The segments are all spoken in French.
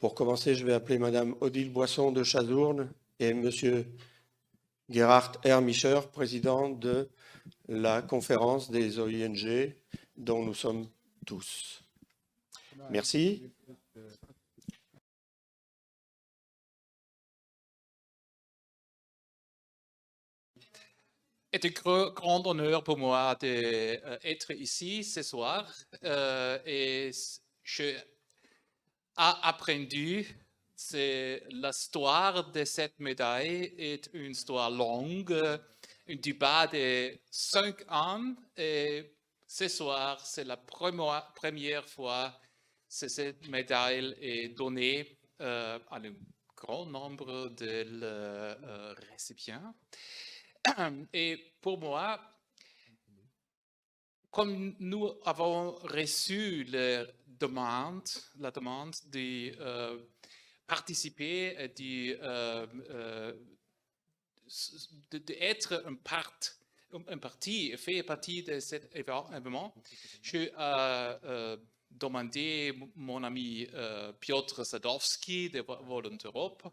Pour commencer, je vais appeler Madame Odile Boisson de Chazourne et Monsieur Gerhard Hermischer, président de la conférence des OING dont nous sommes tous. Merci. C'est un grand honneur pour moi d'être ici ce soir et j'ai appris que l'histoire de cette médaille est une histoire longue, un débat de 5 ans et ce soir c'est la première fois que cette médaille est donnée à un grand nombre de récipients. Et pour moi, comme nous avons reçu la demande de participer, d'être un parti, faire partie de cet événement, j'ai demandé mon ami Piotr Sadowski de Volontaires Europe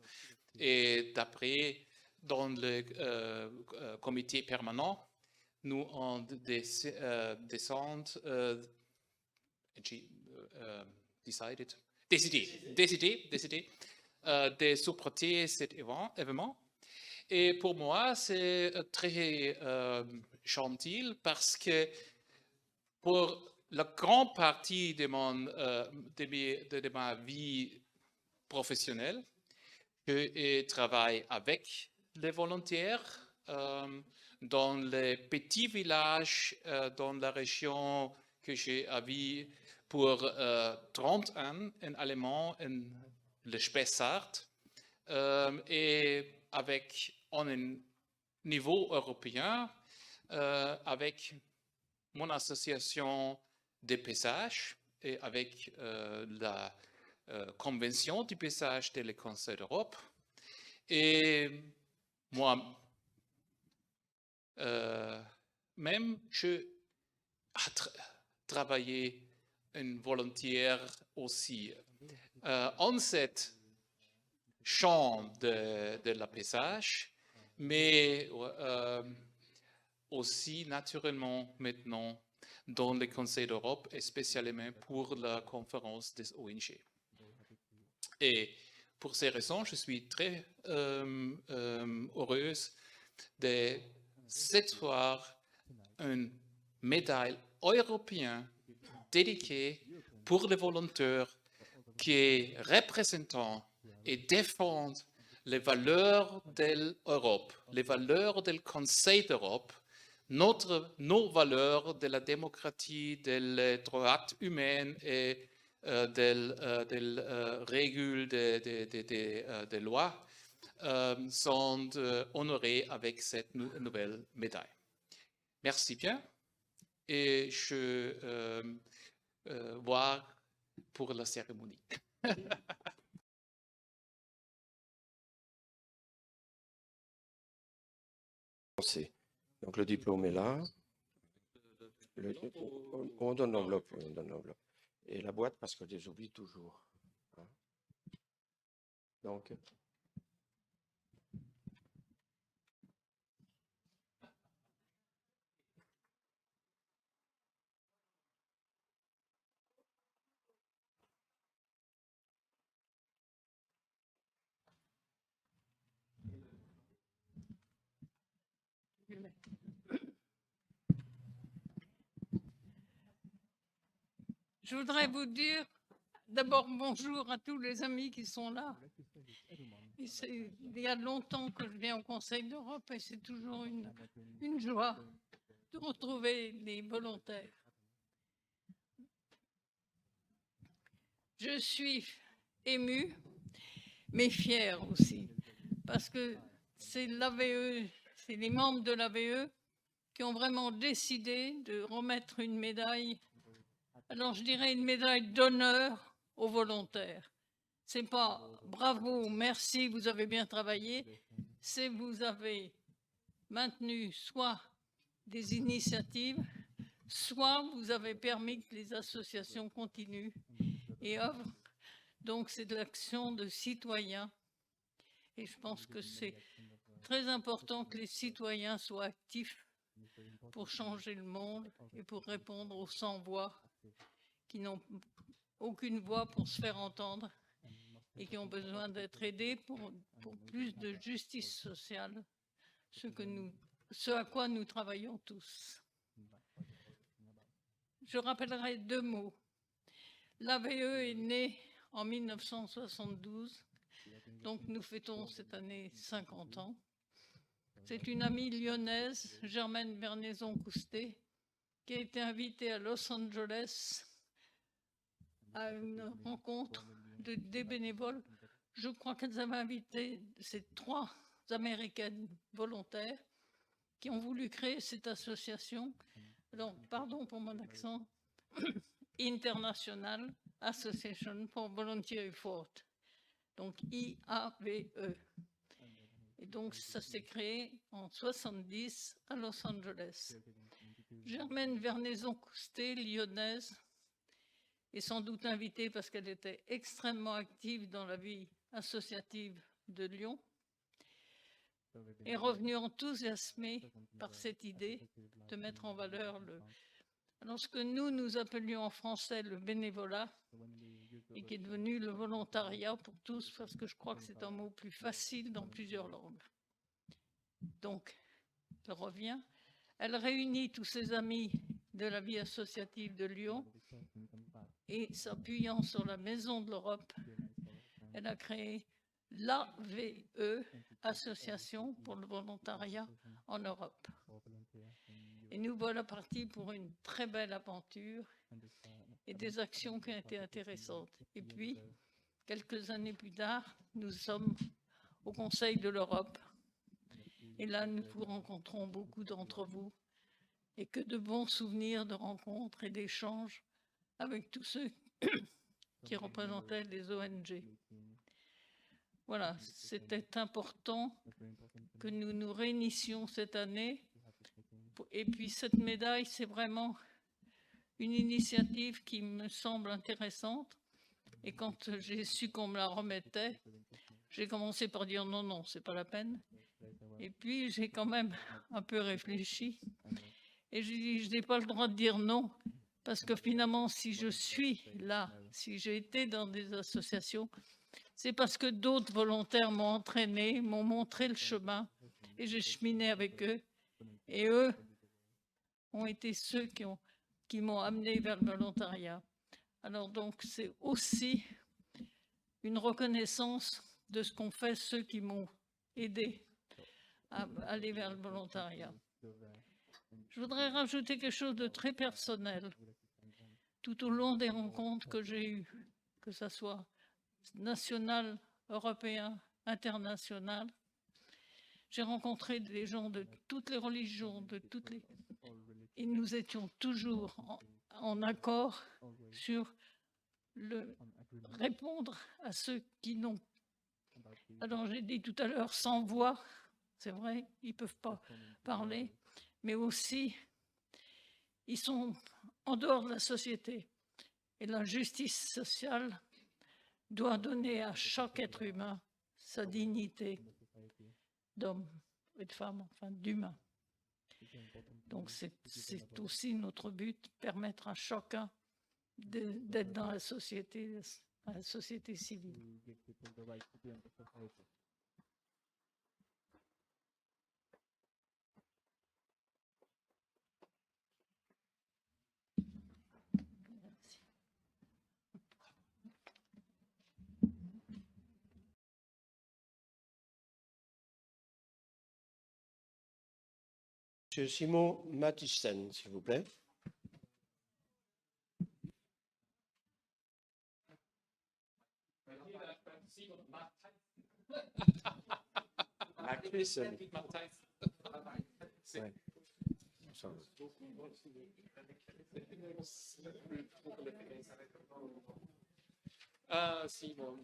et d'après dans le comité permanent, nous avons décidé de supporter cet événement. Et pour moi, c'est très gentil parce que pour la grande partie de ma vie professionnelle, je travaille avec les volontaires dans les petits villages dans la région que j'ai vécu pour 30 ans en allemand, en le Spessart, et avec un niveau européen, avec mon association de paysage et avec la convention du paysage de le Conseil d'Europe. Et moi, même je travaillé en volontaire aussi en cette champ de la paysage, mais aussi naturellement maintenant dans le Conseil d'Europe, et spécialement pour la conférence des ONG. Et pour ces raisons, je suis très heureuse de cette soir une médaille européenne dédiée pour les volontaires qui représentent et défendent les valeurs de l'Europe, les valeurs du Conseil d'Europe, nos valeurs de la démocratie, des droits humains et des règles des lois sont honorés avec cette nouvelle médaille. Merci bien et je vois pour la cérémonie. Donc le diplôme est là. On donne l'enveloppe. Et la boîte parce que je les oublie toujours. Donc. Je voudrais vous dire d'abord bonjour à tous les amis qui sont là. Il y a longtemps que je viens au Conseil d'Europe et c'est toujours une joie de retrouver les volontaires. Je suis émue, mais fière aussi, parce que c'est l'AVE, c'est les membres de l'AVE qui ont vraiment décidé de remettre une médaille. Alors, je dirais une médaille d'honneur aux volontaires. Ce n'est pas bravo, merci, vous avez bien travaillé, c'est vous avez maintenu soit des initiatives, soit vous avez permis que les associations continuent et œuvrent Donc, c'est de l'action de citoyens. Et je pense que c'est très important que les citoyens soient actifs pour changer le monde et pour répondre aux sans-voix qui n'ont aucune voix pour se faire entendre et qui ont besoin d'être aidés pour plus de justice sociale, ce à quoi nous travaillons tous. Je rappellerai 2 mots. L'AVE est née en 1972, donc nous fêtons cette année 50 ans. C'est une amie lyonnaise, Germaine Vernaison-Coustet, qui a été invitée à Los Angeles à une rencontre des bénévoles. Je crois qu'elles avaient invité ces 3 Américaines volontaires qui ont voulu créer cette association, alors pardon pour mon accent, International Association for Volunteer Effort, donc IAVE. Et donc ça s'est créé en 70 à Los Angeles. Germaine Vernaison-Coustet, lyonnaise, est sans doute invitée parce qu'elle était extrêmement active dans la vie associative de Lyon, est revenue enthousiasmée par cette idée de mettre en valeur ce que nous appelions en français le bénévolat et qui est devenu le volontariat pour tous, parce que je crois que c'est un mot plus facile dans plusieurs langues. Donc, elle revient. Elle réunit tous ses amis de la vie associative de Lyon et s'appuyant sur la Maison de l'Europe, elle a créé l'AVE, Association pour le volontariat en Europe. Et nous voilà partis pour une très belle aventure et des actions qui ont été intéressantes. Et puis, quelques années plus tard, nous sommes au Conseil de l'Europe. Et là, nous vous rencontrons beaucoup d'entre vous et que de bons souvenirs de rencontres et d'échanges avec tous ceux qui représentaient les ONG. Voilà, c'était important que nous nous réunissions cette année. Et puis cette médaille, c'est vraiment une initiative qui me semble intéressante. Et quand j'ai su qu'on me la remettait, j'ai commencé par dire non, non, c'est pas la peine. Et puis j'ai quand même un peu réfléchi. Et j'ai dit, je n'ai pas le droit de dire non, parce que finalement, si je suis là, si j'ai été dans des associations, c'est parce que d'autres volontaires m'ont entraîné, m'ont montré le chemin, et j'ai cheminé avec eux. Et eux ont été ceux qui m'ont amené vers le volontariat. Alors donc, c'est aussi une reconnaissance de ce qu'ont fait ceux qui m'ont aidé à aller vers le volontariat. Je voudrais rajouter quelque chose de très personnel. Tout au long des rencontres que j'ai eues, que ce soit national, européen, international, j'ai rencontré des gens de toutes les religions, et nous étions toujours en accord sur répondre à ceux qui n'ont. Alors j'ai dit tout à l'heure, sans voix, c'est vrai, ils ne peuvent pas parler, mais aussi, ils sont en dehors de la société. Et la justice sociale doit donner à chaque être humain sa dignité d'homme et de femme, enfin d'humain. Donc c'est aussi notre but, permettre à chacun d'être dans la société civile. Monsieur Simon Mathiesen, s'il vous plaît. Mathiesen. Ouais. Simon.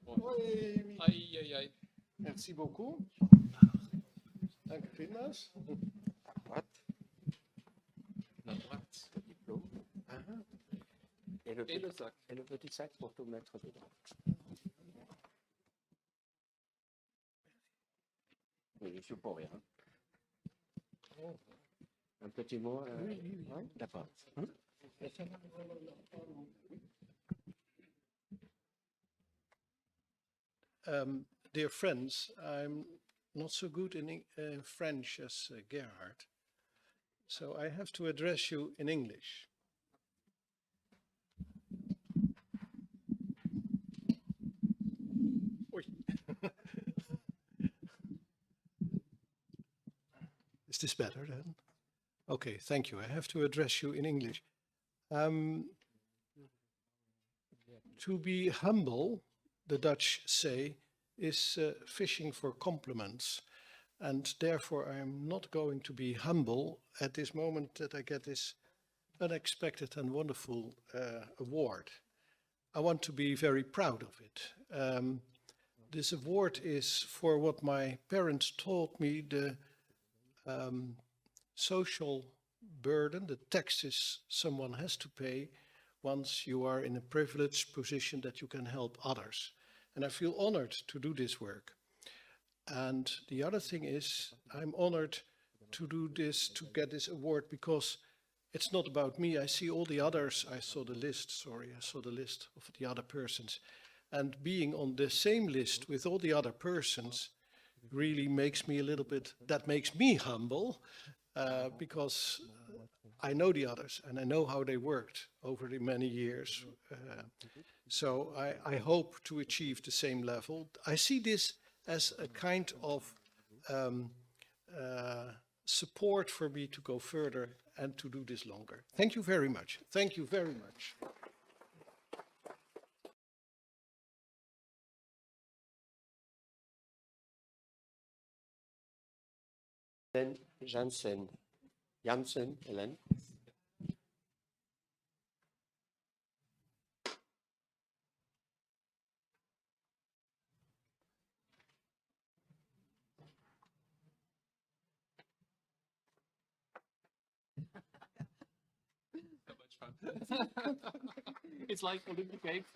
Oui. Aïe, aïe, aïe. Merci beaucoup. Danke vielmals. À droite. À droite. Le diplôme. Et Et le, Et le sac. et le petit sac pour tout mettre dedans. Oui, je suis pour rien. Un petit mot. Ouais, d'accord. Dear friends, I'm not so good in French as Gerhard, so I have to address you in English. Oei. Is this better then? Okay, thank you. I have to address you in English. To be humble, the Dutch say, is fishing for compliments. And therefore, I'm not going to be humble at this moment that I get this unexpected and wonderful award. I want to be very proud of it. This award is for what my parents taught me, the social burden, the taxes someone has to pay once you are in a privileged position that you can help others. And I feel honored to do this work. And the other thing is, I'm honored to do this, to get this award, because it's not about me. I see all the others. I saw the list of the other persons. And being on the same list with all the other persons really makes me that makes me humble, because I know the others and I know how they worked over the many years. So I hope to achieve the same level. I see this as a kind of support for me to go further and to do this longer. Thank you very much. Thank you very much. Then Janssen, Hélène. So much fun. It's like Olympic Games.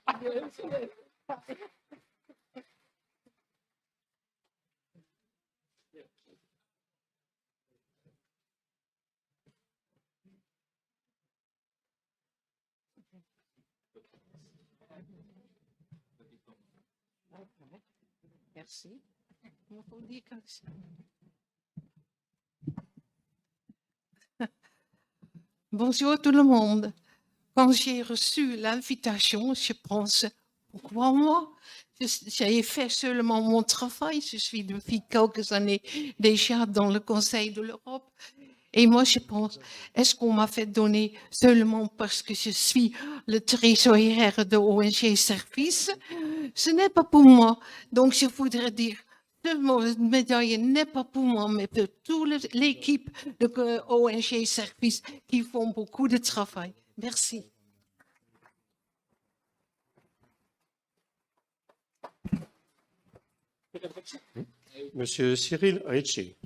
Merci. Bonjour tout le monde. Quand j'ai reçu l'invitation, je pense, pourquoi moi? J'ai fait seulement mon travail. Je suis depuis quelques années déjà dans le Conseil de l'Europe. Et moi, je pense, est-ce qu'on m'a fait donner seulement parce que je suis le trésorier de ONG Service? Ce n'est pas pour moi. Donc, je voudrais dire, cette médaille n'est pas pour moi, mais pour toute l'équipe de ONG Service qui font beaucoup de travail. Merci. Monsieur Cyril Ritchie.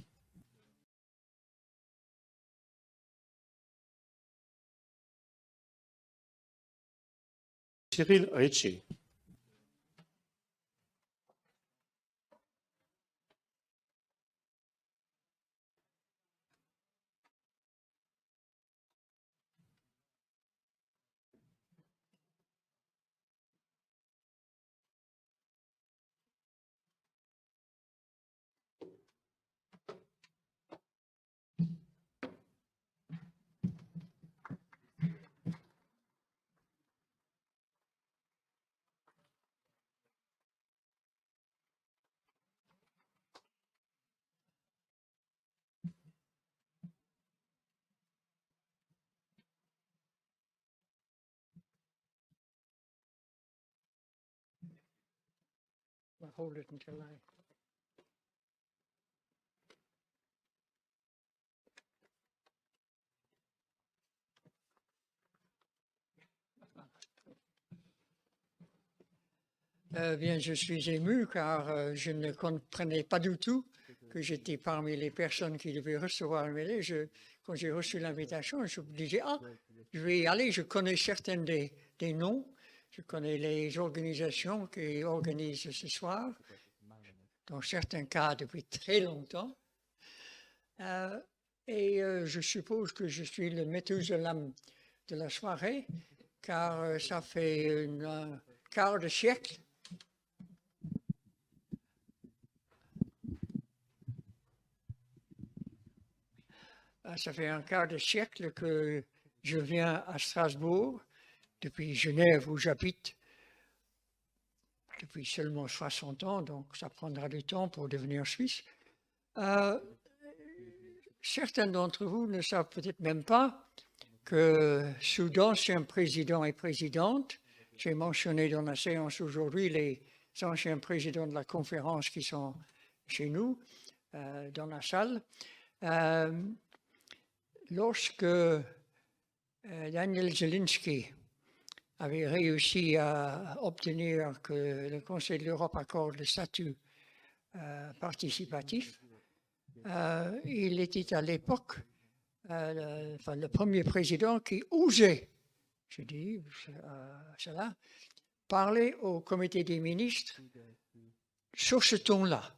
Cyril Ritchie. I'll hold it until I. Bien, je suis ému car je ne comprenais pas du tout que j'étais parmi les personnes qui devaient recevoir le médaille. Quand j'ai reçu l'invitation, je me disais, ah, je vais y aller. Je connais certaines des des noms. Je connais les organisations qui organisent ce soir, dans certains cas depuis très longtemps. Je suppose que je suis le Méthusalem de la soirée, car ça fait un quart de siècle. Ça fait un quart de siècle que je viens à Strasbourg, depuis Genève où j'habite, depuis seulement 60 ans, donc ça prendra du temps pour devenir suisse. Certains d'entre vous ne savent peut-être même pas que sous d'anciens présidents et présidentes, j'ai mentionné dans la séance aujourd'hui les anciens présidents de la conférence qui sont chez nous, dans la salle. Lorsque Daniel Zelensky avait réussi à obtenir que le Conseil de l'Europe accorde le statut participatif, il était à l'époque le premier président qui osait, je dis cela, parler au comité des ministres sur ce ton-là.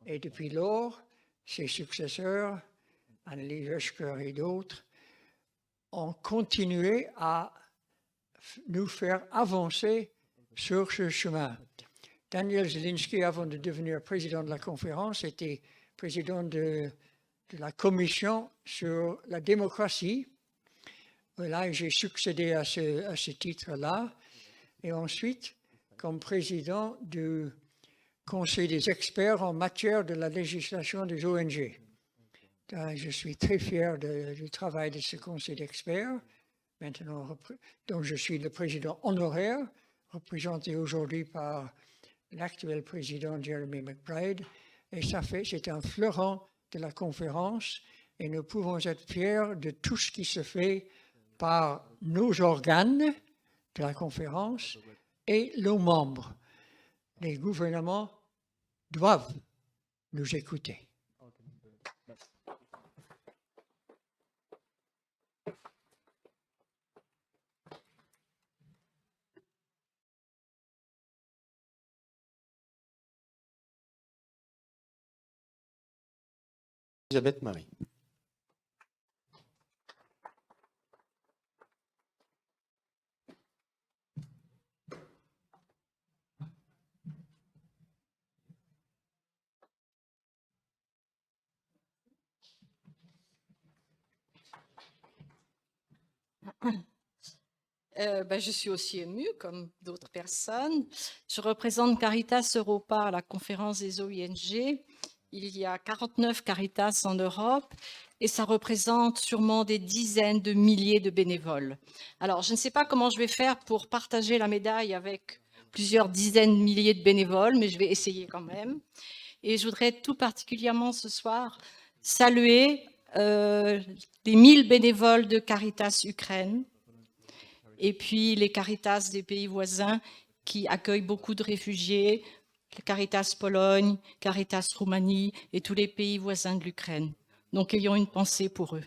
Et depuis lors, ses successeurs, Annelies Weschker et d'autres, ont continué à nous faire avancer sur ce chemin. Daniel Zelensky, avant de devenir président de la conférence, était président de la commission sur la démocratie. Là, j'ai succédé à ce titre-là. Et ensuite, comme président du Conseil des experts en matière de la législation des ONG. Je suis très fier du travail de ce Conseil d'experts, maintenant, dont je suis le président honoraire, représenté aujourd'hui par l'actuel président Jeremy McBride. Et c'est un fleuron de la conférence et nous pouvons être fiers de tout ce qui se fait par nos organes de la conférence et nos membres. Les gouvernements doivent nous écouter. Elisabeth Marie. Je suis aussi émue, comme d'autres personnes. Je représente Caritas Europa à la conférence des OING. Il y a 49 Caritas en Europe et ça représente sûrement des dizaines de milliers de bénévoles. Alors, je ne sais pas comment je vais faire pour partager la médaille avec plusieurs dizaines de milliers de bénévoles, mais je vais essayer quand même. Et je voudrais tout particulièrement ce soir saluer les 1000 bénévoles de Caritas Ukraine, et puis les Caritas des pays voisins qui accueillent beaucoup de réfugiés, Caritas Pologne, Caritas Roumanie et tous les pays voisins de l'Ukraine. Donc, ayons une pensée pour eux.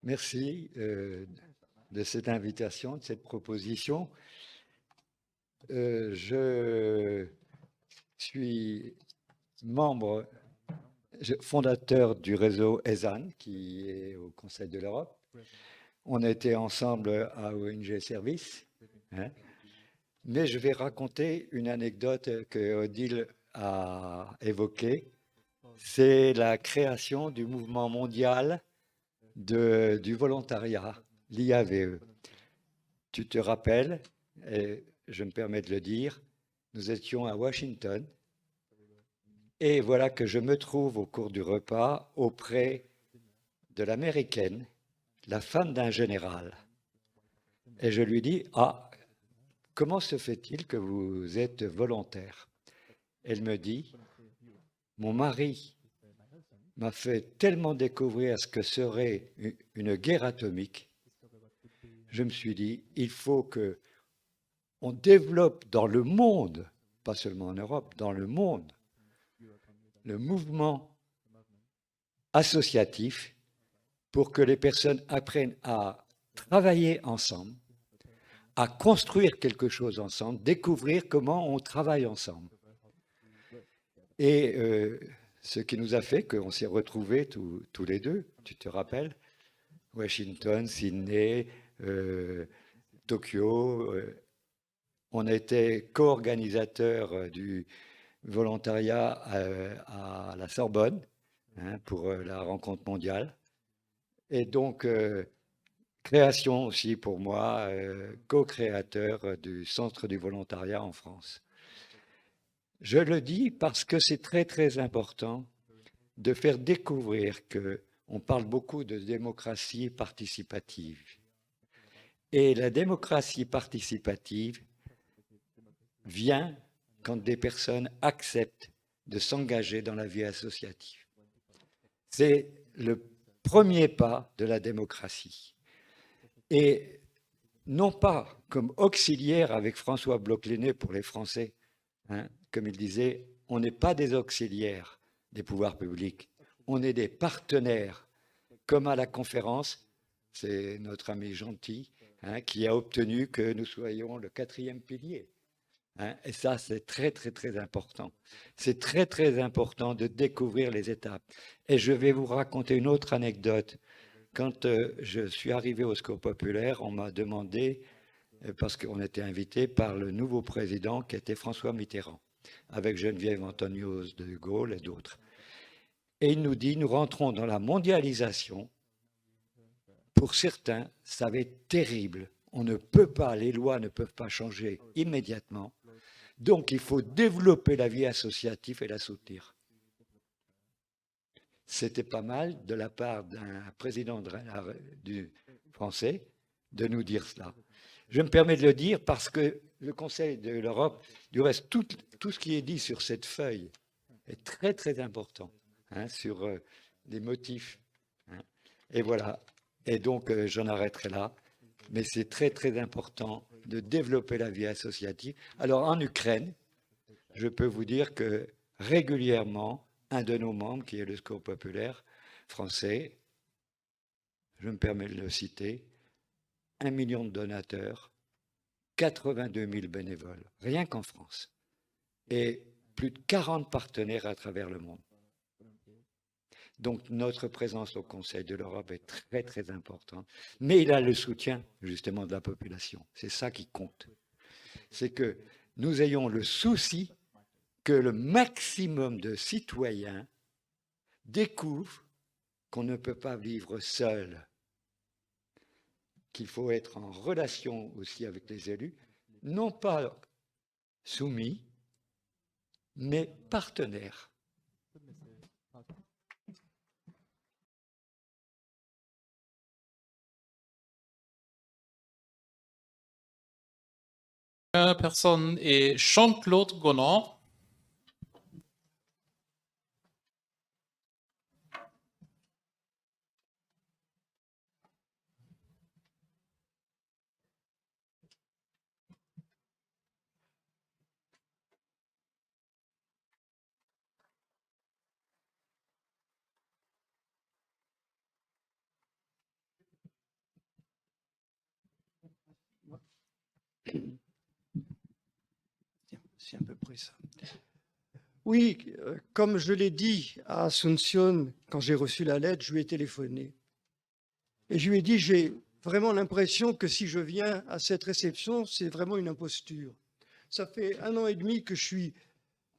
Merci de cette invitation, de cette proposition. Je suis fondateur du réseau ESAN, qui est au Conseil de l'Europe. On était ensemble à ONG Service. Mais je vais raconter une anecdote que Odile a évoquée. C'est la création du mouvement mondial du volontariat, l'IAVE. Tu te rappelles, et je me permets de le dire, nous étions à Washington et voilà que je me trouve au cours du repas auprès de l'américaine, la femme d'un général. Et je lui dis, ah, comment se fait-il que vous êtes volontaire? Elle me dit, mon mari m'a fait tellement découvrir ce que serait une guerre atomique. Je me suis dit, il faut que on développe dans le monde, pas seulement en Europe, dans le monde, le mouvement associatif pour que les personnes apprennent à travailler ensemble, à construire quelque chose ensemble, découvrir comment on travaille ensemble. Et ce qui nous a fait qu'on s'est retrouvés tous les deux, tu te rappelles, Washington, Sydney, Tokyo. On était co-organisateurs du volontariat à la Sorbonne, hein, pour la rencontre mondiale. Et donc, création aussi pour moi, co-créateur du Centre du volontariat en France. Je le dis parce que c'est très, très important de faire découvrir qu'on parle beaucoup de démocratie participative. Et la démocratie participative vient quand des personnes acceptent de s'engager dans la vie associative. C'est le premier pas de la démocratie. Et non pas comme auxiliaire avec François Bloch-Lenné pour les Français, hein, comme il disait, on n'est pas des auxiliaires des pouvoirs publics, on est des partenaires, comme à la conférence, c'est notre ami Gentil, hein, qui a obtenu que nous soyons le 4e pilier. Hein, et ça, c'est très, très, très important. C'est très, très important de découvrir les étapes. Et je vais vous raconter une autre anecdote. Quand je suis arrivé au Secours populaire, on m'a demandé, parce qu'on était invité par le nouveau président qui était François Mitterrand, avec Geneviève Antonios de Gaulle et d'autres. Et il nous dit, nous rentrons dans la mondialisation. Pour certains, ça va être terrible. On ne peut pas, les lois ne peuvent pas changer immédiatement. Donc, il faut développer la vie associative et la soutenir. C'était pas mal de la part d'un président du français de nous dire cela. Je me permets de le dire parce que le Conseil de l'Europe, du reste, tout ce qui est dit sur cette feuille est très, très important, hein, sur les motifs. Hein. Et voilà. Et donc, j'en arrêterai là. Mais c'est très, très important de développer la vie associative. Alors, en Ukraine, je peux vous dire que régulièrement, un de nos membres, qui est le Secours populaire français, je me permets de le citer, 1 million de donateurs, 82 000 bénévoles, rien qu'en France, et plus de 40 partenaires à travers le monde. Donc notre présence au Conseil de l'Europe est très, très importante. Mais il a le soutien, justement, de la population. C'est ça qui compte. C'est que nous ayons le souci que le maximum de citoyens découvrent qu'on ne peut pas vivre seul, qu'il faut être en relation aussi avec les élus, non pas soumis, mais partenaires. Personne est Jean-Claude Gonan. C'est à peu près ça. Oui, comme je l'ai dit à Asuncion, quand j'ai reçu la lettre, je lui ai téléphoné. Et je lui ai dit, j'ai vraiment l'impression que si je viens à cette réception, c'est vraiment une imposture. Ça fait 1 an et demi que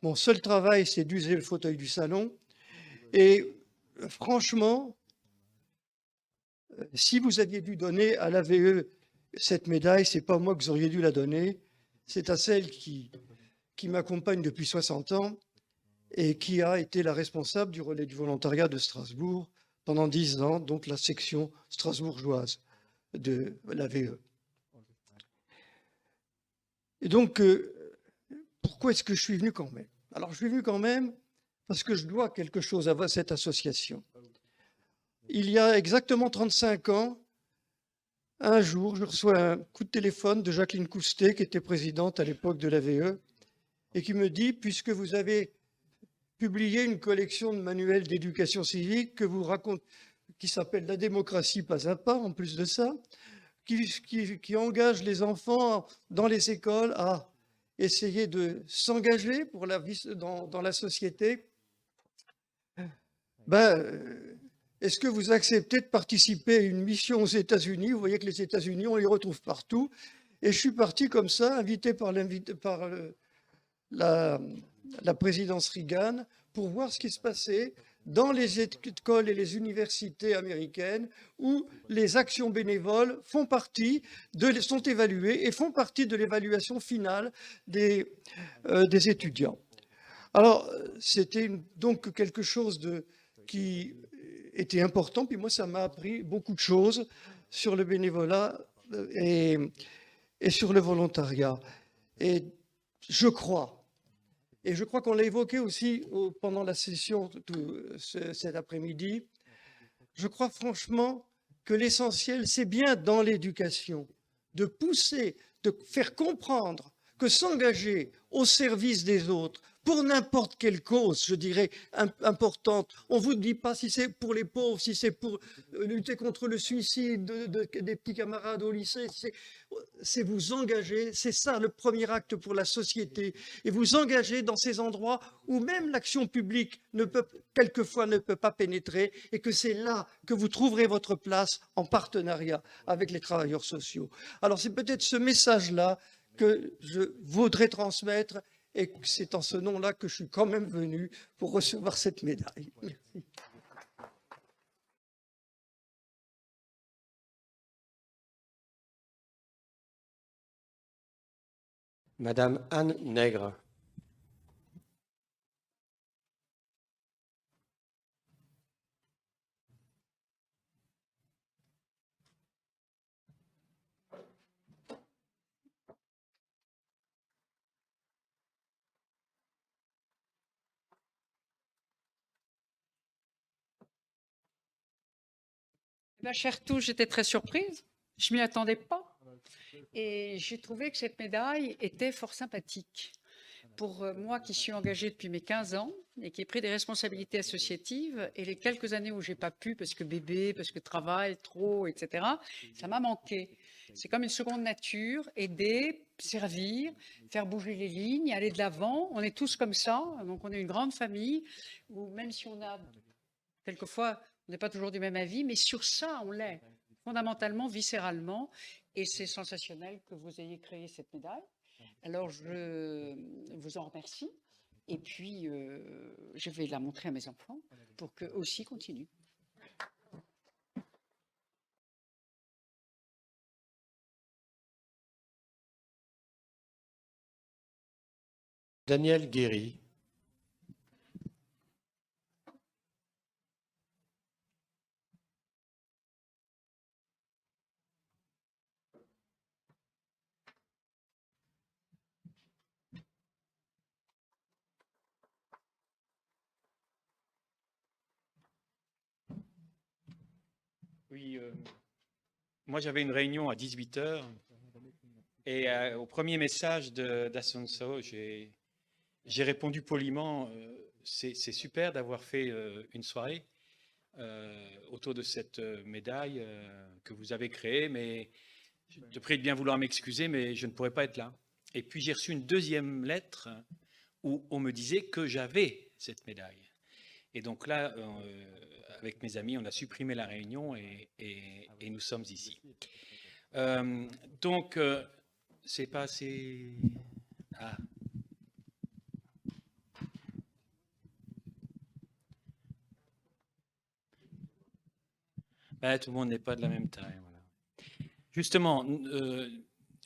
mon seul travail, c'est d'user le fauteuil du salon. Et franchement, si vous aviez dû donner à l'AVE cette médaille, c'est pas moi que vous auriez dû la donner, c'est à celle qui m'accompagne depuis 60 ans et qui a été la responsable du relais du volontariat de Strasbourg pendant 10 ans, donc la section strasbourgeoise de l'AVE. Et donc, pourquoi est-ce que je suis venu quand même? Alors, je suis venu quand même parce que je dois quelque chose à cette association. Il y a exactement 35 ans, un jour, je reçois un coup de téléphone de Jacqueline Coustet, qui était présidente à l'époque de l'AVE, et qui me dit, puisque vous avez publié une collection de manuels d'éducation civique que vous racontez, qui s'appelle La démocratie pas à pas, en plus de ça, qui engage les enfants dans les écoles à essayer de s'engager pour la vie dans la société, est-ce que vous acceptez de participer à une mission aux États-Unis? Vous voyez que les États-Unis, on les retrouve partout. Et je suis parti comme ça, invité par la présidence Reagan, pour voir ce qui se passait dans les écoles et les universités américaines où les actions bénévoles sont évaluées et font partie de l'évaluation finale des étudiants. Alors, c'était donc quelque chose qui était important, puis moi, ça m'a appris beaucoup de choses sur le bénévolat et sur le volontariat. Et je crois qu'on l'a évoqué aussi pendant la session cet après-midi, je crois franchement que l'essentiel, c'est bien dans l'éducation, de pousser, de faire comprendre que s'engager au service des autres, pour n'importe quelle cause, je dirais, importante. On ne vous dit pas si c'est pour les pauvres, si c'est pour lutter contre le suicide des petits camarades au lycée. C'est vous engager, c'est ça le premier acte pour la société. Et vous engager dans ces endroits où même l'action publique quelquefois ne peut pas pénétrer, et que c'est là que vous trouverez votre place en partenariat avec les travailleurs sociaux. Alors c'est peut-être ce message-là que je voudrais transmettre, et c'est en ce nom-là que je suis quand même venu pour recevoir cette médaille. Merci. Madame Anne Nègre. Chère Touche, j'étais très surprise. Je ne m'y attendais pas. Et j'ai trouvé que cette médaille était fort sympathique. Pour moi qui suis engagée depuis mes 15 ans et qui ai pris des responsabilités associatives, et les quelques années où je n'ai pas pu, parce que bébé, parce que travail, trop, etc., ça m'a manqué. C'est comme une seconde nature, aider, servir, faire bouger les lignes, aller de l'avant. On est tous comme ça, donc on est une grande famille, où même si on a quelquefois... On n'est pas toujours du même avis, mais sur ça, on l'est, fondamentalement, viscéralement. Et c'est sensationnel que vous ayez créé cette médaille. Alors, je vous en remercie. Et puis, je vais la montrer à mes enfants pour qu'eux aussi continuent. Daniel Guéry. Oui, moi j'avais une réunion à 18h et au premier message d'Assunção, j'ai répondu poliment, c'est super d'avoir fait une soirée autour de cette médaille que vous avez créée, mais je te prie de bien vouloir m'excuser, mais je ne pourrais pas être là. Et puis j'ai reçu une deuxième lettre où on me disait que j'avais cette médaille. Et donc là, avec mes amis, on a supprimé la réunion et nous sommes ici. Donc, c'est pas assez... Ah. Ben, tout le monde n'est pas de la même taille. Voilà. Justement,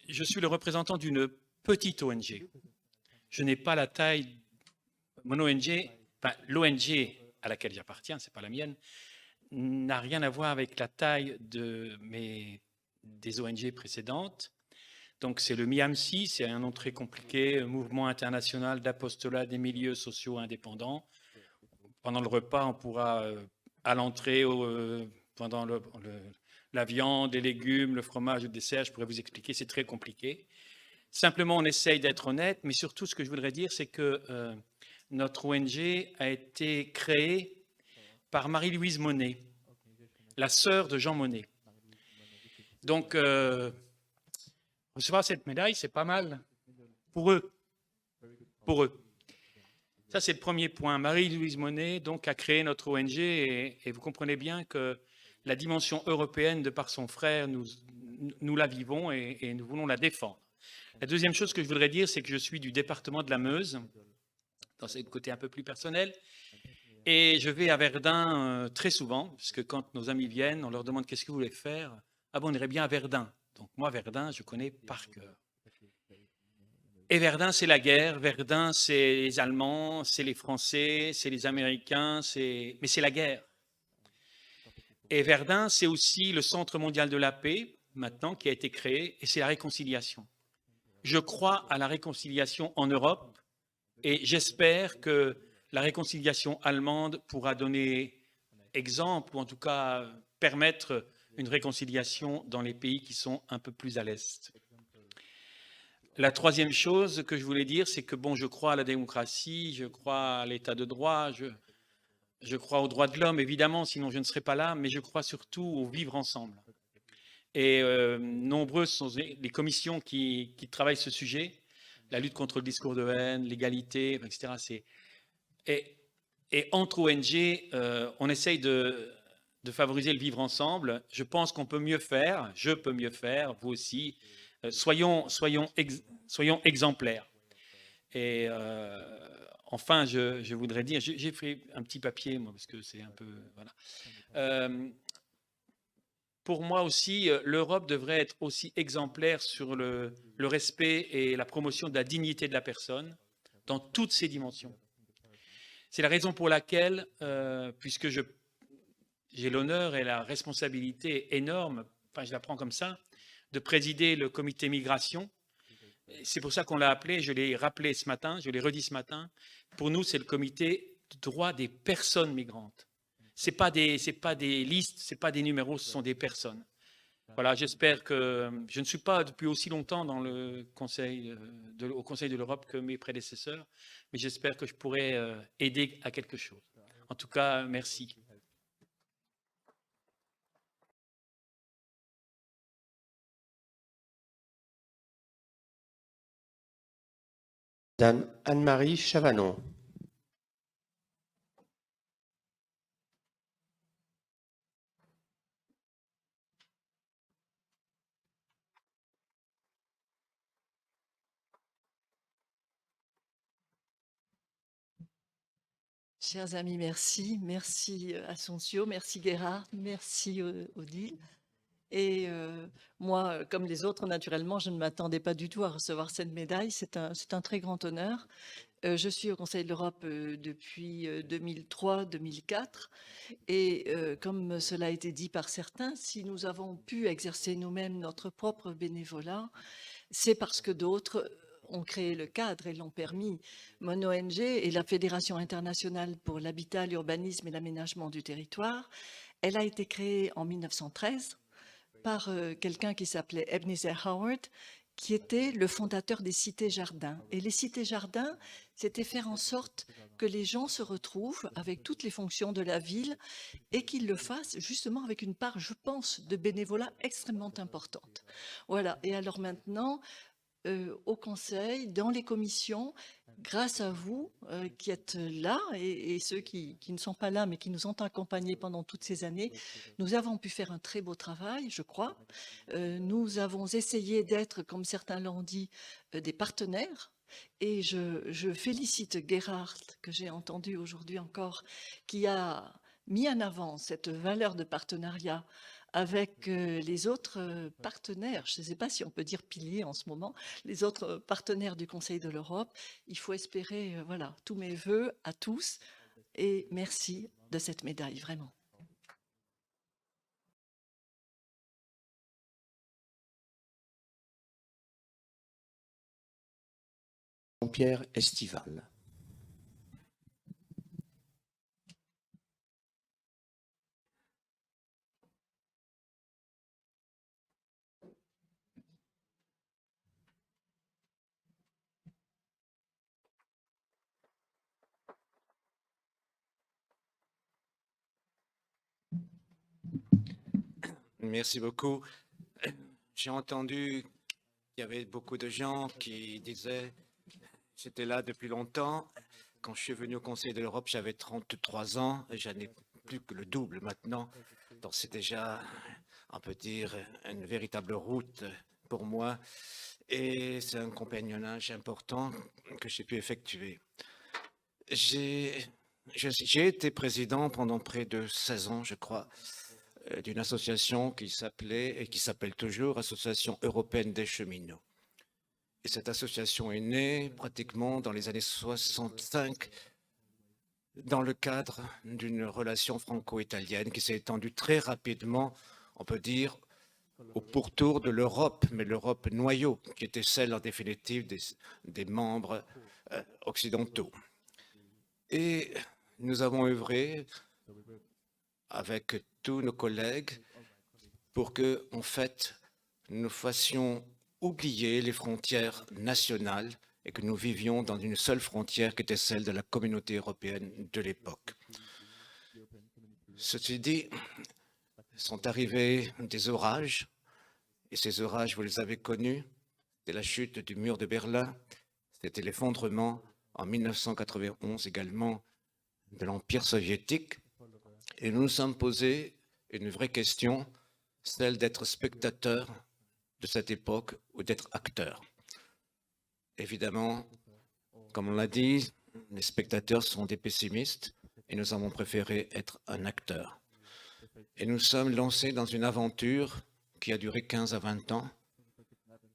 je suis le représentant d'une petite ONG. Je n'ai pas la taille. Mon ONG, enfin, l'ONG à laquelle j'appartiens, c'est pas la mienne, n'a rien à voir avec la taille des ONG précédentes. Donc, c'est le MIAMSI, c'est un nom très compliqué, Mouvement international d'apostolat des milieux sociaux indépendants. Pendant le repas, on pourra, à l'entrée, pendant la viande, les légumes, le fromage, le dessert, je pourrais vous expliquer, c'est très compliqué. Simplement, on essaye d'être honnête, mais surtout, ce que je voudrais dire, c'est que notre ONG a été créée par Marie-Louise Monet, la sœur de Jean Monnet. Donc, recevoir cette médaille, c'est pas mal pour eux. Pour eux. Ça, c'est le premier point. Marie-Louise Monet donc, a créé notre ONG et vous comprenez bien que la dimension européenne, de par son frère, nous la vivons et nous voulons la défendre. La deuxième chose que je voudrais dire, c'est que je suis du département de la Meuse, dans ce côté un peu plus personnel, et je vais à Verdun très souvent, parce que quand nos amis viennent, on leur demande qu'est-ce que vous voulez faire. Ah bon, on irait bien à Verdun. Donc moi, Verdun, je connais par cœur. Et Verdun, c'est la guerre. Verdun, c'est les Allemands, c'est les Français, c'est les Américains, mais c'est la guerre. Et Verdun, c'est aussi le Centre mondial de la paix, maintenant, qui a été créé, et c'est la réconciliation. Je crois à la réconciliation en Europe, et j'espère que la réconciliation allemande pourra donner exemple, ou en tout cas permettre une réconciliation dans les pays qui sont un peu plus à l'Est. La troisième chose que je voulais dire, c'est que bon, je crois à la démocratie, je crois à l'état de droit, je crois aux droits de l'homme, évidemment, sinon je ne serais pas là, mais je crois surtout au vivre ensemble. Et nombreuses sont les commissions qui travaillent ce sujet, la lutte contre le discours de haine, l'égalité, etc. Et entre ONG, on essaye de favoriser le vivre ensemble. Je pense qu'on peut mieux faire, je peux mieux faire, vous aussi. Soyons exemplaires. Et enfin, je voudrais dire, j'ai fait un petit papier, moi, parce que c'est un peu... Voilà. Pour moi aussi, l'Europe devrait être aussi exemplaire sur le respect et la promotion de la dignité de la personne dans toutes ses dimensions. C'est la raison pour laquelle, puisque j'ai l'honneur et la responsabilité énorme, enfin je la prends comme ça, de présider le comité migration. C'est pour ça qu'on l'a appelé, je l'ai rappelé ce matin, je l'ai redit ce matin. Pour nous, c'est le comité de droit des personnes migrantes. Ce n'est pas des listes, ce n'est pas des numéros, ce sont des personnes. Voilà, j'espère que je ne suis pas depuis aussi longtemps dans au Conseil de l'Europe que mes prédécesseurs, mais j'espère que je pourrai aider à quelque chose. En tout cas, merci. Madame Anne-Marie Chavanon. Chers amis, merci. Merci Asensio, merci Gérard, merci Odile. Et moi, comme les autres, naturellement, je ne m'attendais pas du tout à recevoir cette médaille. C'est un très grand honneur. Je suis au Conseil de l'Europe depuis 2003-2004. Et comme cela a été dit par certains, si nous avons pu exercer nous-mêmes notre propre bénévolat, c'est parce que d'autres ont créé le cadre et l'ont permis. Mon ONG et la Fédération internationale pour l'habitat, l'urbanisme et l'aménagement du territoire, elle a été créée en 1913 par quelqu'un qui s'appelait Ebenezer Howard, qui était le fondateur des cités-jardins. Et les cités-jardins, c'était faire en sorte que les gens se retrouvent avec toutes les fonctions de la ville et qu'ils le fassent justement avec une part, je pense, de bénévolat extrêmement importante. Voilà, et alors maintenant, au Conseil, dans les commissions, grâce à vous qui êtes là et ceux qui ne sont pas là mais qui nous ont accompagnés pendant toutes ces années, nous avons pu faire un très beau travail, je crois. Nous avons essayé d'être, comme certains l'ont dit, des partenaires. Et je félicite Gérard, que j'ai entendu aujourd'hui encore, qui a mis en avant cette valeur de partenariat avec les autres partenaires, je ne sais pas si on peut dire piliers en ce moment, les autres partenaires du Conseil de l'Europe. Il faut espérer, voilà, tous mes vœux à tous et merci de cette médaille, vraiment. Jean-Pierre Estival. Merci beaucoup. J'ai entendu qu'il y avait beaucoup de gens qui disaient « j'étais là depuis longtemps ». Quand je suis venu au Conseil de l'Europe, j'avais 33 ans et j'en ai plus que le double maintenant. Donc c'est déjà, on peut dire, une véritable route pour moi et c'est un compagnonnage important que j'ai pu effectuer. J'ai été président pendant près de 16 ans, je crois, d'une association qui s'appelait et qui s'appelle toujours Association européenne des cheminots. Et cette association est née pratiquement dans les années 65 dans le cadre d'une relation franco-italienne qui s'est étendue très rapidement, on peut dire, au pourtour de l'Europe, mais l'Europe noyau, qui était celle en définitive des membres occidentaux. Et nous avons œuvré avec tous nos collègues pour que, en fait, nous fassions oublier les frontières nationales et que nous vivions dans une seule frontière qui était celle de la communauté européenne de l'époque. Ceci dit, sont arrivés des orages, et ces orages, vous les avez connus, c'était la chute du mur de Berlin, c'était l'effondrement en 1991 également de l'Empire soviétique, et nous nous sommes posé une vraie question, celle d'être spectateur de cette époque ou d'être acteur. Évidemment, comme on l'a dit, les spectateurs sont des pessimistes et nous avons préféré être un acteur. Et nous sommes lancés dans une aventure qui a duré 15 à 20 ans,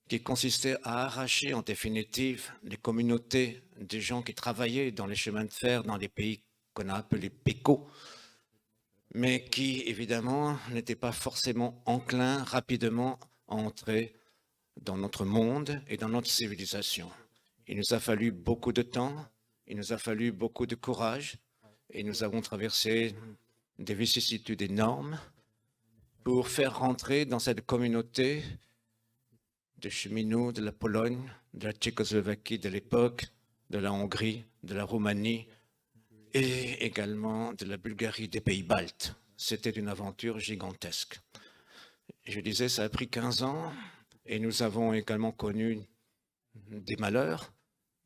qui consistait à arracher en définitive les communautés des gens qui travaillaient dans les chemins de fer dans les pays qu'on a appelés PECO, mais qui évidemment n'étaient pas forcément enclins rapidement à entrer dans notre monde et dans notre civilisation. Il nous a fallu beaucoup de temps, il nous a fallu beaucoup de courage et nous avons traversé des vicissitudes énormes pour faire rentrer dans cette communauté de cheminots de la Pologne, de la Tchécoslovaquie de l'époque, de la Hongrie, de la Roumanie et également de la Bulgarie, des pays baltes. C'était une aventure gigantesque. Je disais, ça a pris 15 ans et nous avons également connu des malheurs.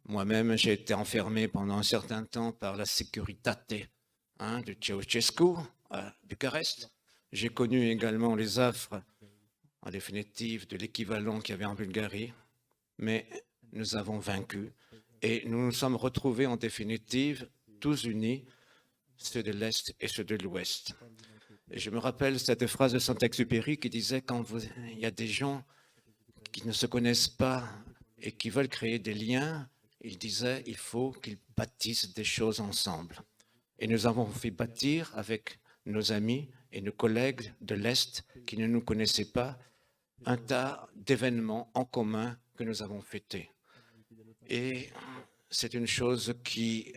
Moi-même, j'ai été enfermé pendant un certain temps par la Securitate de Ceausescu à Bucarest. J'ai connu également les affres, en définitive, de l'équivalent qu'il y avait en Bulgarie, mais nous avons vaincu et nous nous sommes retrouvés en définitive tous unis, ceux de l'Est et ceux de l'Ouest. Et je me rappelle cette phrase de Saint-Exupéry qui disait quand il y a des gens qui ne se connaissent pas et qui veulent créer des liens, il disait il faut qu'ils bâtissent des choses ensemble. Et nous avons fait bâtir avec nos amis et nos collègues de l'Est qui ne nous connaissaient pas un tas d'événements en commun que nous avons fêtés. Et c'est une chose qui,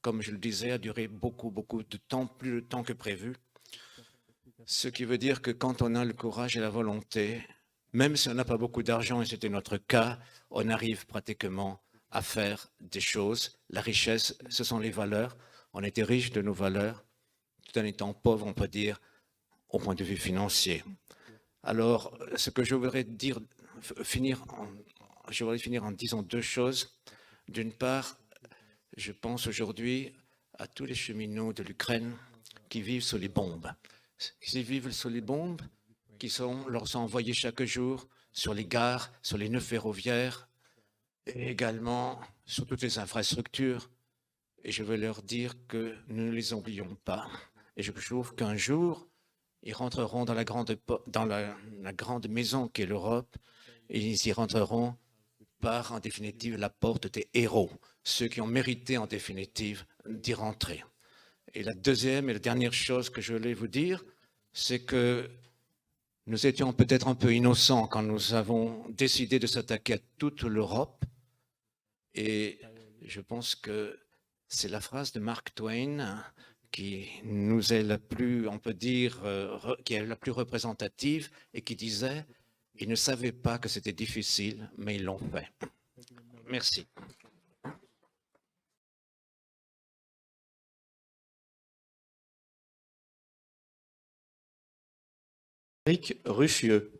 comme je le disais, a duré beaucoup de temps, plus de temps que prévu. Ce qui veut dire que quand on a le courage et la volonté, même si on n'a pas beaucoup d'argent, et c'était notre cas, on arrive pratiquement à faire des choses. La richesse, ce sont les valeurs. On était riche de nos valeurs, tout en étant pauvre, on peut dire, au point de vue financier. Alors, ce que je voudrais dire, finir en disant deux choses. D'une part, je pense aujourd'hui à tous les cheminots de l'Ukraine qui vivent sous les bombes. Ils vivent sous les bombes qui leur sont envoyées chaque jour sur les gares, sur les nœuds ferroviaires et également sur toutes les infrastructures. Et je veux leur dire que nous ne les oublions pas. Et je trouve qu'un jour, Ils rentreront dans la grande maison qu'est l'Europe, et ils y rentreront par, en définitive, la porte des héros, ceux qui ont mérité, en définitive, d'y rentrer. Et la deuxième et la dernière chose que je voulais vous dire, c'est que nous étions peut-être un peu innocents quand nous avons décidé de s'attaquer à toute l'Europe. Et je pense que c'est la phrase de Mark Twain qui nous est la plus, on peut dire, qui est la plus représentative et qui disait « Ils ne savaient pas que c'était difficile, mais ils l'ont fait ». Merci. Éric Ruffieux.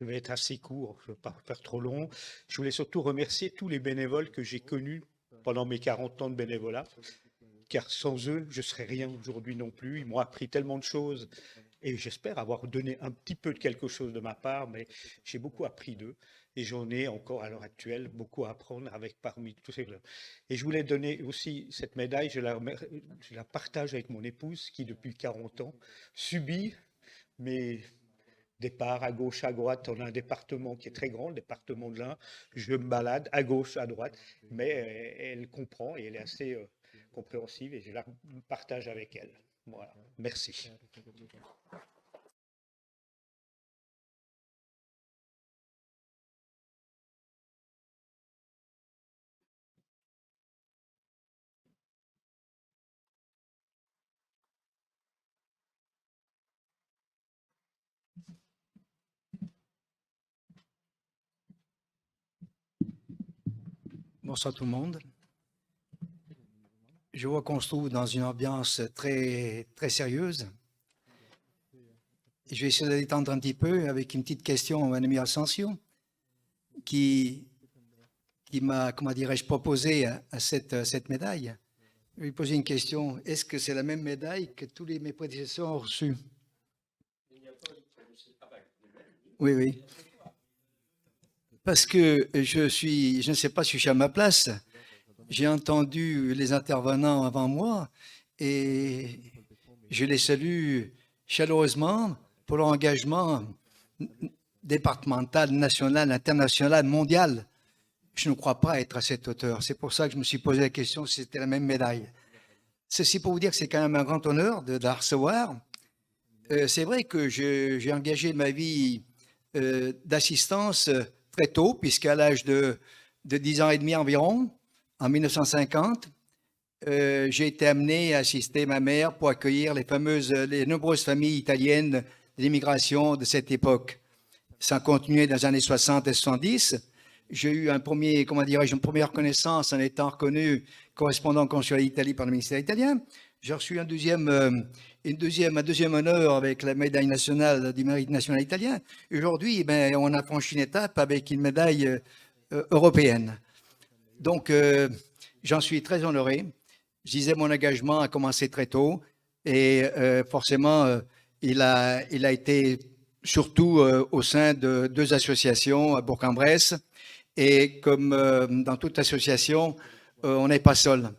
Je vais être assez court, je ne veux pas faire trop long. Je voulais surtout remercier tous les bénévoles que j'ai connus pendant mes 40 ans de bénévolat, car sans eux, je ne serais rien aujourd'hui non plus. Ils m'ont appris tellement de choses et j'espère avoir donné un petit peu de quelque chose de ma part, mais j'ai beaucoup appris d'eux et j'en ai encore à l'heure actuelle beaucoup à apprendre parmi tous ces gens. Et je voulais donner aussi cette médaille, je la partage avec mon épouse qui, depuis 40 ans, subit mes départ à gauche, à droite. On a un département qui est très grand, le département de l'Ain. Je me balade à gauche, à droite, mais elle comprend et elle est assez compréhensive et je la partage avec elle. Voilà, merci. Bonsoir tout le monde. Je vois qu'on se trouve dans une ambiance très, très sérieuse. Je vais essayer de détendre un petit peu avec une petite question à mon ami Asensio qui m'a, comment dirais-je, proposé à cette médaille. Je vais lui poser une question. Est-ce que c'est la même médaille que tous mes prédécesseurs ont reçue? Oui, oui. Parce que je ne sais pas si je suis à ma place. J'ai entendu les intervenants avant moi et je les salue chaleureusement pour leur engagement départemental, national, international, mondial. Je ne crois pas être à cette hauteur. C'est pour ça que je me suis posé la question si c'était la même médaille. Ceci pour vous dire que c'est quand même un grand honneur de la recevoir. C'est vrai que j'ai engagé ma vie d'assistance très tôt, puisqu'à l'âge de 10 ans et demi environ, en 1950, j'ai été amené à assister ma mère pour accueillir les nombreuses familles italiennes de l'immigration de cette époque. Ça a continué dans les années 60 et 70. J'ai eu une première reconnaissance en étant reconnu correspondant consulat d'Italie par le ministère italien. J'ai reçu un deuxième honneur avec la médaille nationale du mérite national italien. Aujourd'hui, on a franchi une étape avec une médaille européenne. Donc, j'en suis très honoré. Je disais, mon engagement a commencé très tôt et forcément, il a été surtout au sein de 2 associations à Bourg-en-Bresse. Et comme dans toute association, on n'est pas seul.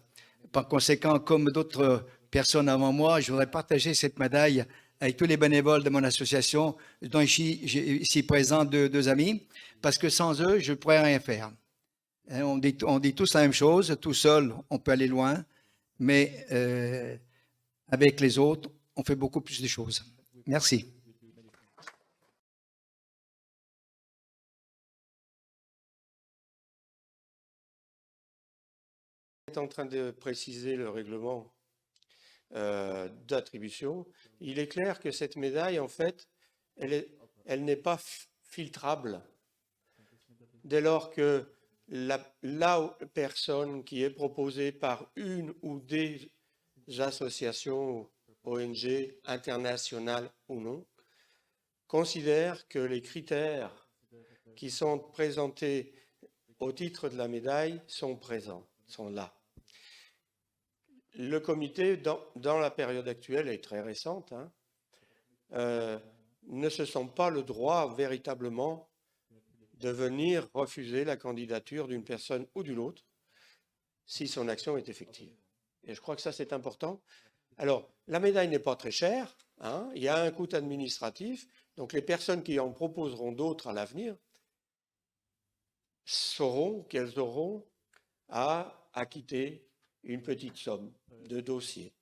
Par conséquent, comme d'autres personnes avant moi, je voudrais partager cette médaille avec tous les bénévoles de mon association, dont ici présents 2 amis, parce que sans eux, je ne pourrais rien faire. On dit tous la même chose, tout seul, on peut aller loin, mais avec les autres, on fait beaucoup plus de choses. Merci. On est en train de préciser le règlement d'attribution. Il est clair que cette médaille, en fait, elle n'est pas filtrable. Dès lors que la personne qui est proposée par une ou des associations, ONG, internationales ou non, considère que les critères qui sont présentés au titre de la médaille sont présents, sont là. Le comité, dans la période actuelle, et très récente, ne se sent pas le droit véritablement de venir refuser la candidature d'une personne ou d'une autre si son action est effective. Et je crois que ça, c'est important. Alors, la médaille n'est pas très chère, il y a un coût administratif, donc les personnes qui en proposeront d'autres à l'avenir sauront qu'elles auront à acquitter une petite somme de dossiers.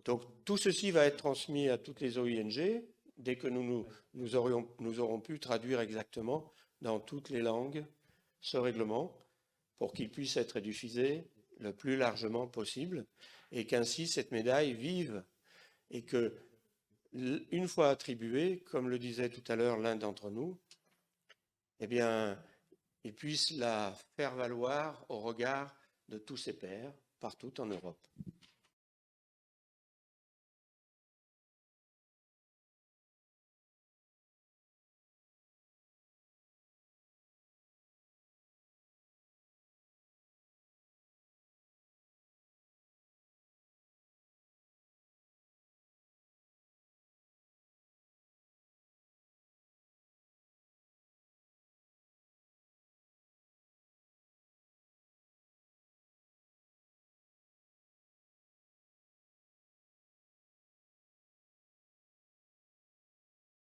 Donc, tout ceci va être transmis à toutes les OING dès que nous aurons pu traduire exactement dans toutes les langues ce règlement pour qu'il puisse être diffusé le plus largement possible et qu'ainsi cette médaille vive et que, une fois attribuée, comme le disait tout à l'heure l'un d'entre nous, eh bien, il puisse la faire valoir au regard de tous ses pairs partout en Europe.